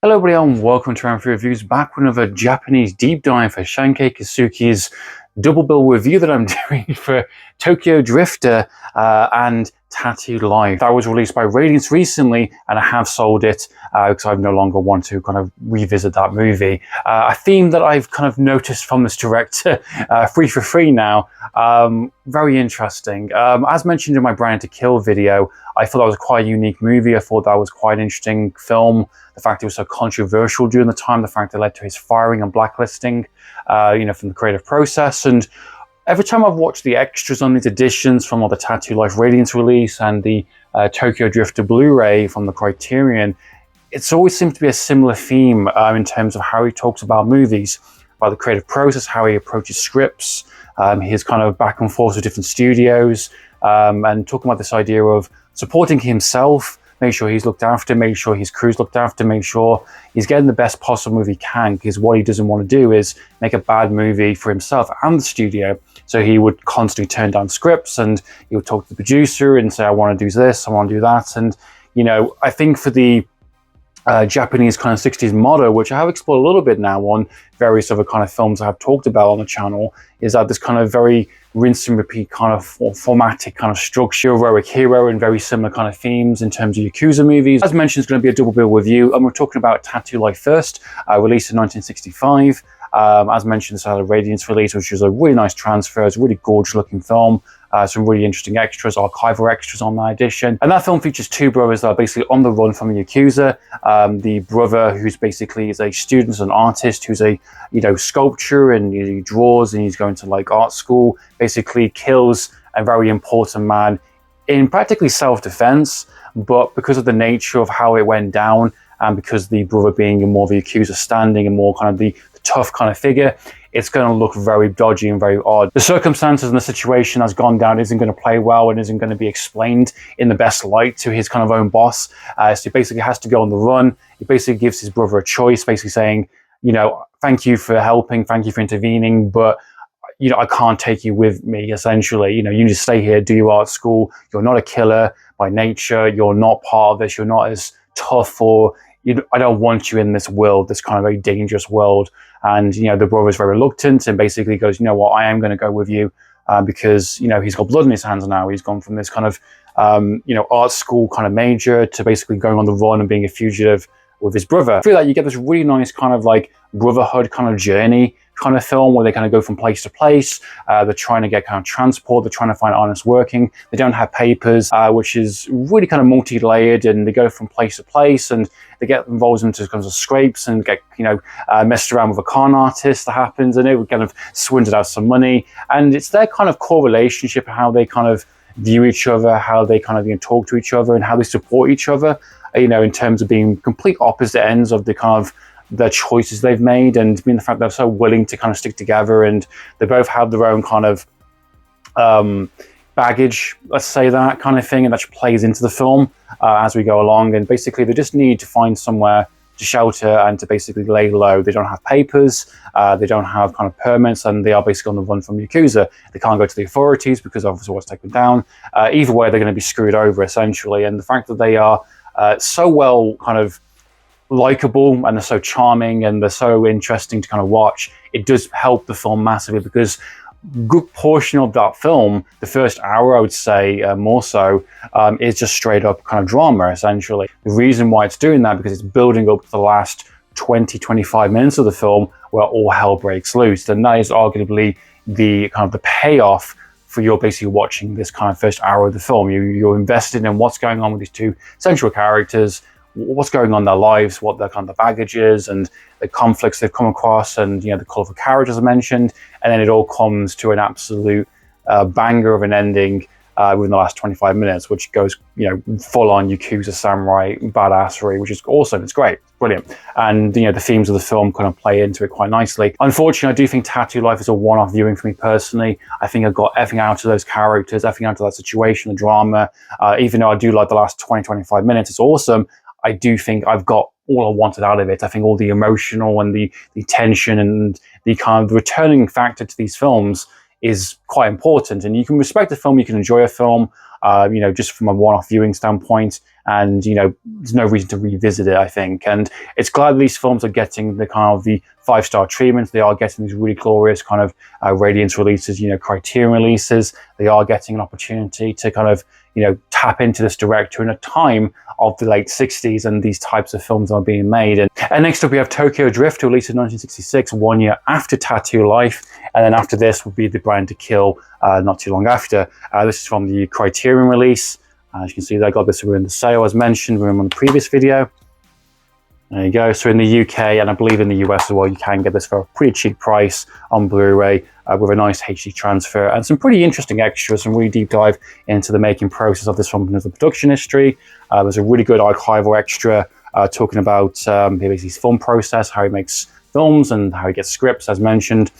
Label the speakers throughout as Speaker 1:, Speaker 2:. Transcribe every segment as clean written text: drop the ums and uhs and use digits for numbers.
Speaker 1: Hello everybody and welcome to Amphlett Reviews, back with another Japanese deep dive for Seijun Suzuki's double bill review that I'm doing for Tokyo Drifter and Tattooed Life. That was released by Radiance recently and I have sold it because I no longer want to kind of revisit that movie. A theme that I've kind of noticed from this director, free for free now, very interesting. As mentioned in my Brand to Kill video, I thought that was quite a unique movie. I thought that was quite an interesting film. The fact it was so controversial during the time, the fact it led to his firing and blacklisting, from the creative process. And every time I've watched the extras on these editions from the Tattooed Life Radiance release and the Tokyo Drifter Blu-ray from the Criterion, it's always seemed to be a similar theme in terms of how he talks about movies, about the creative process, how he approaches scripts, his kind of back and forth with different studios, and talking about this idea of supporting himself, make sure he's looked after, make sure his crew's looked after, make sure he's getting the best possible movie he can, because what he doesn't want to do is make a bad movie for himself and the studio. So he would constantly turn down scripts and he would talk to the producer and say, I want to do this, I want to do that. And, I think for the Japanese kind of 60s motto, which I have explored a little bit now on various other kind of films I have talked about on the channel, is that this kind of very rinse and repeat kind of formatic kind of structure, heroic hero, and very similar kind of themes in terms of yakuza movies. As mentioned, it's going to be a double bill review, and we're talking about Tattooed Life first, released in 1965. As mentioned, this had a Radiance release, which is a really nice transfer. It's a really gorgeous looking film. Some really interesting extras, archival extras on that edition. And that film features two brothers that are basically on the run from the yakuza. The brother who's basically is a student, an artist who's a sculptor, and he draws, and he's going to like art school, basically kills a very important man in practically self-defense, but because of the nature of how it went down, and because the brother being more of the yakuza standing and more kind of the tough kind of figure, it's going to look very dodgy and very odd. The circumstances and the situation has gone down isn't going to play well and isn't going to be explained in the best light to his kind of own boss. So he basically has to go on the run. He basically gives his brother a choice, basically saying, thank you for helping, thank you for intervening, but I can't take you with me, essentially. You need to stay here, do your art school. You're not a killer by nature. You're not part of this. You're not as tough, or I don't want you in this world, this kind of very dangerous world. And, the brother is very reluctant and basically goes, I am going to go with you because, he's got blood in his hands now. He's gone from this kind of, art school kind of major to basically going on the run and being a fugitive with his brother. I feel like you get this really nice kind of like brotherhood kind of journey kind of film where they kind of go from place to place. They're trying to get kind of transport. They're trying to find honest working. They don't have papers, which is really kind of multi-layered, and they go from place to place and they get involved into kinds of scrapes and get, messed around with a con artist that happens, and it would kind of swindle out some money. And it's their kind of core relationship, how they kind of view each other, how they kind of talk to each other, and how they support each other, in terms of being complete opposite ends of the kind of the choices they've made, and being the fact they're so willing to kind of stick together, and they both have their own kind of baggage, let's say, that kind of thing, and that plays into the film as we go along. And basically they just need to find somewhere to shelter and to basically lay low. They don't have papers, they don't have kind of permits, and they are basically on the run from Yakuza. They can't go to the authorities because obviously what's taken down. Either way, they're going to be screwed over, essentially. And the fact that they are so well kind of likable, and they're so charming, and they're so interesting to kind of watch, it does help the film massively, because good portion of that film, the first hour, I would say, more so, is just straight up kind of drama, essentially. The reason why it's doing that, because it's building up to the last 20-25 minutes of the film where all hell breaks loose, and that is arguably the kind of the payoff for you're basically watching this kind of first hour of the film. You're invested in what's going on with these two central characters, what's going on in their lives, what their kind of baggage is, and the conflicts they've come across, and the colourful characters I mentioned, and then it all comes to an absolute banger of an ending within the last 25 minutes, which goes full on Yakuza samurai badassery, which is awesome. It's great, it's brilliant, and the themes of the film kind of play into it quite nicely. Unfortunately, I do think Tattooed Life is a one-off viewing for me personally. I think I got everything out of those characters, everything out of that situation, the drama. Even though I do like the last 20-25 minutes, it's awesome. I do think I've got all I wanted out of it. I think all the emotional and the tension and the kind of returning factor to these films is quite important. And you can respect a film, you can enjoy a film, you know, just from a one-off viewing standpoint, and, you know, there's no reason to revisit it, I think. And it's glad these films are getting the kind of the 5-star treatment. They are getting these really glorious kind of radiance releases, you know, criterion releases. They are getting an opportunity to kind of, you know, tap into this director in a time of the late 60s, and these types of films are being made. And next up we have Tokyo Drift, released in 1966, 1 year after Tattoo Life, and then after this would be The Brand to Kill, not too long after. This is from the Criterion release. As you can see, I got this in the sale, as mentioned, on the previous video. There you go. So in the UK, and I believe in the US as well, you can get this for a pretty cheap price on Blu-ray with a nice HD transfer and some pretty interesting extras, some really deep dive into the making process of this film and the production history. There's a really good archival extra talking about his film process, how he makes films and how he gets scripts, as mentioned.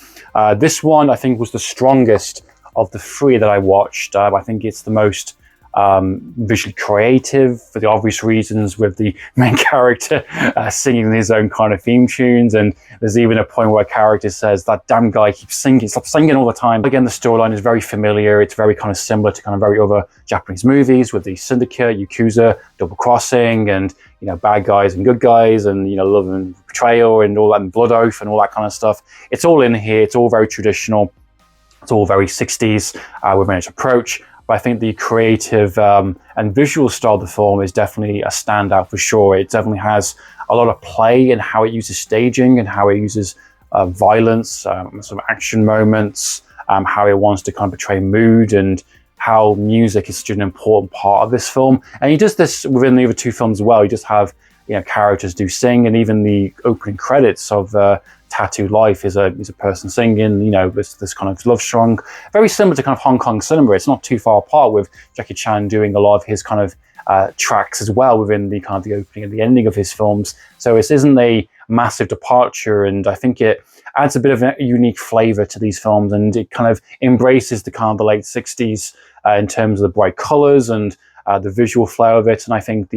Speaker 1: This one, I think, was the strongest of the three that I watched. I think it's the most visually creative, for the obvious reasons, with the main character singing his own kind of theme tunes. And there's even a point where a character says, "That damn guy keeps singing, stop singing all the time." Again, the storyline is very familiar. It's very kind of similar to kind of very other Japanese movies, with the syndicate, yakuza, double crossing, and, you know, bad guys and good guys, and, you know, love and betrayal and all that, and blood oath and all that kind of stuff. It's all in here. It's all very traditional. It's all very 60s with its approach. But I think the creative and visual style of the film is definitely a standout for sure. It definitely has a lot of play in how it uses staging and how it uses violence, some action moments, how it wants to kind of portray mood, and how music is such an important part of this film. And he does this within the other two films as well. You just have, you know, characters do sing, and even the opening credits of Tattoo Life is a person singing, you know, this kind of love song, very similar to kind of Hong Kong cinema. It's not too far apart, with Jackie Chan doing a lot of his kind of tracks as well within the kind of the opening and the ending of his films. So this isn't a massive departure, and I think it adds a bit of a unique flavor to these films, and it kind of embraces the kind of the late 60s in terms of the bright colors and the visual flair of it. And I think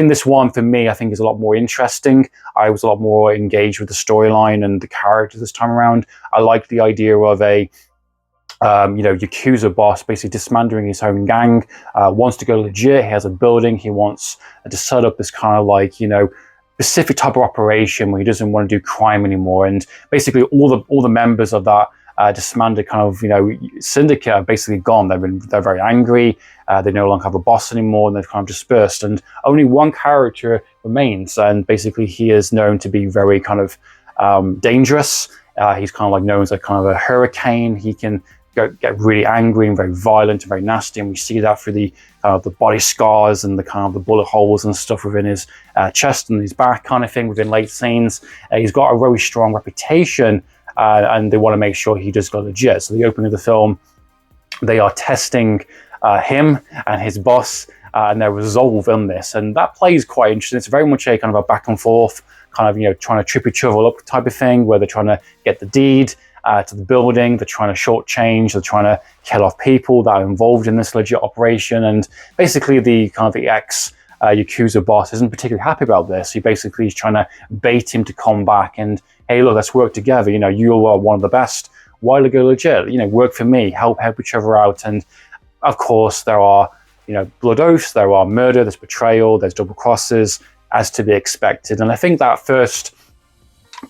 Speaker 1: this one, for me, I think is a lot more interesting. I was a lot more engaged with the storyline and the characters this time around. I like the idea of a you know, yakuza boss basically dismantling his own gang, wants to go legit. He has a building. He wants to set up this kind of, like, you know, specific type of operation where he doesn't want to do crime anymore. And basically all the members of that disbanded kind of, you know, syndicate are basically gone. They're very angry. They no longer have a boss anymore, and they've kind of dispersed. And only one character remains, and basically he is known to be very kind of dangerous. He's kind of like known as a kind of a hurricane. He can get really angry and very violent and very nasty, and we see that through the the body scars and the kind of the bullet holes and stuff within his chest and his back kind of thing within late scenes. He's got a very strong reputation, and they want to make sure he does go legit. So the opening of the film, they are testing him and his boss and their resolve in this, and that plays quite interesting. It's very much a kind of a back and forth kind of, you know, trying to trip each other up type of thing, where they're trying to get the deed to the building, they're trying to shortchange, they're trying to kill off people that are involved in this legit operation. And basically the kind of the ex Yakuza boss isn't particularly happy about this. He basically is trying to bait him to come back and, hey, look, let's work together. You know, you are one of the best. Why don't you go legit? You know, work for me, help each other out. And of course, there are, you know, blood oaths, there are murder, there's betrayal, there's double crosses, as to be expected. And I think that first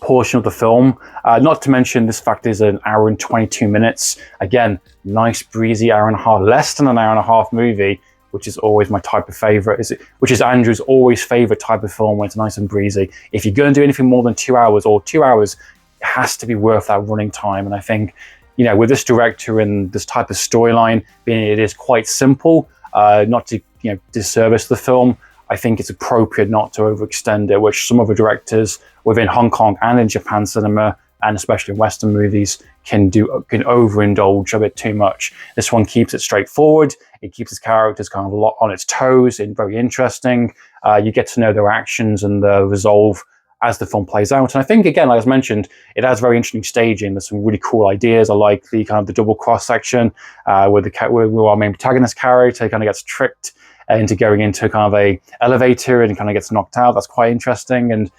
Speaker 1: portion of the film, not to mention this fact is an hour and 22 minutes. Again, nice breezy hour and a half, less than an hour and a half movie, which is always my type of favorite, which is Andrew's always favorite type of film, when it's nice and breezy. If you're going to do anything more than 2 hours or 2 hours, it has to be worth that running time. And I think, you know, with this director and this type of storyline, being it is quite simple, not to, you know, disservice the film, I think it's appropriate not to overextend it, which some other directors within Hong Kong and in Japan cinema, and especially in Western movies, can overindulge a bit too much. This one keeps it straightforward. It keeps its characters kind of a lot on its toes and very interesting. You get to know their actions and the resolve as the film plays out. And I think, again, like I mentioned, it has very interesting staging. There's some really cool ideas. I like the kind of the double cross section where our main protagonist character kind of gets tricked into going into kind of a elevator and kind of gets knocked out. That's quite interesting. And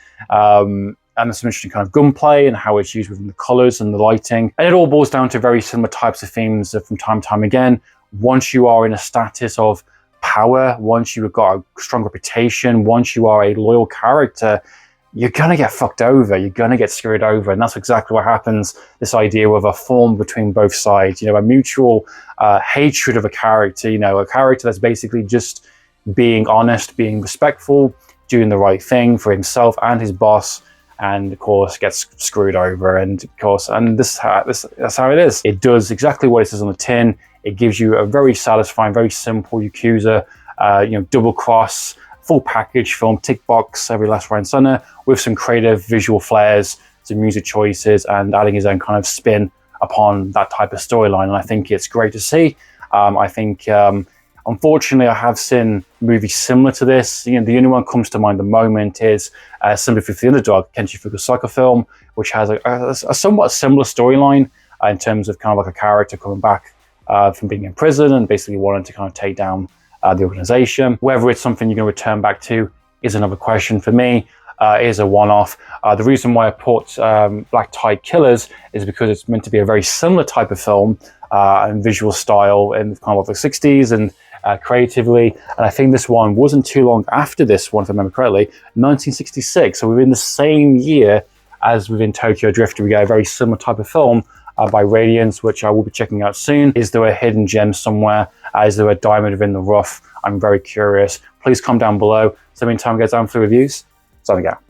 Speaker 1: and there's some interesting kind of gunplay and how it's used within the colors and the lighting. And it all boils down to very similar types of themes from time to time again. Once you are in a status of power, once you've got a strong reputation, once you are a loyal character, you're gonna get fucked over, you're gonna get screwed over, and that's exactly what happens. This idea of a form between both sides, you know, a mutual hatred of a character, you know, a character that's basically just being honest, being respectful, doing the right thing for himself and his boss, and of course gets screwed over. And of course, and that's how it is. It does exactly what it says on the tin. It gives you a very satisfying, very simple yakuza, you know, double cross, full package film, tick box, every last right and center, with some creative visual flares, some music choices, and adding his own kind of spin upon that type of storyline. And I think it's great to see. I think, unfortunately, I have seen movies similar to this. You know, the only one that comes to mind at the moment is Sympathy for the Underdog, Kenshi Fukusawa film, which has a somewhat similar storyline in terms of kind of like a character coming back from being in prison and basically wanting to kind of take down the organization. Whether it's something you're going to return back to is another question for me. It is a one-off. The reason why I put Black Tide Killers is because it's meant to be a very similar type of film and visual style in kind of like the 60s and creatively. And I think this one wasn't too long after this one, if I remember correctly, 1966. So within the same year as within Tokyo Drifter, we get a very similar type of film by Radiance, which I will be checking out soon. Is there a hidden gem somewhere? Is there a diamond within the rough? I'm very curious. Please comment down below. So meantime, guys, I'm for reviews. Signing out.